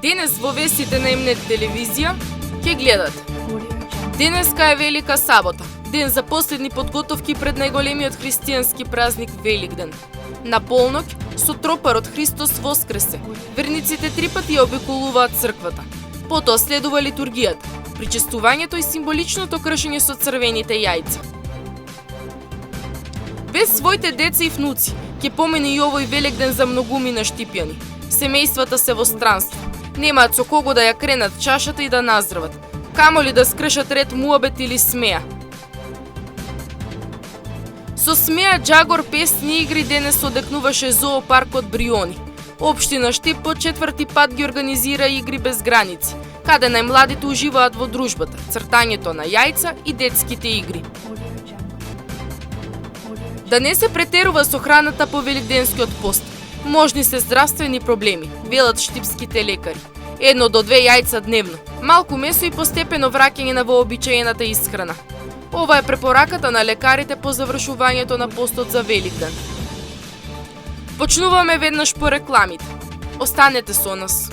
Денес во вестите на М-нет телевизија ќе гледат. Денеска е Велика сабота, ден за последни подготовки пред најголемиот христијански празник Великден. На полноќ, со тропарот Христос воскресе, верниците 3 пати ја обиколуваат црквата. Потоа следува литургијата, причестувањето и символичното кршење со црвените јајца. Без своите деца и внуци, ќе помине и овој Великден за многумина Штипјани. Семејствата се во странство. Немаат со кого да ја кренат чашата и да наздрават. Камоли да скршат ред муабет или смеа. Со смеа, джагор, песни и игри денес одекнуваше зоопаркот Бриони. Општина Штип по 4-ти пат ги организира игри без граници, каде најмладите уживаат во дружбата, цртањето на јајца и детските игри. Да не се претерува со храната по великденскиот пост. Можни се здравствени проблеми, велат штипските лекари. 1 до 2 јајца дневно, малку месо и постепено враќање на вообичаената исхрана. Ова е препораката на лекарите по завршувањето на постот за Великден. Почнуваме веднаш по рекламите. Останете со нас.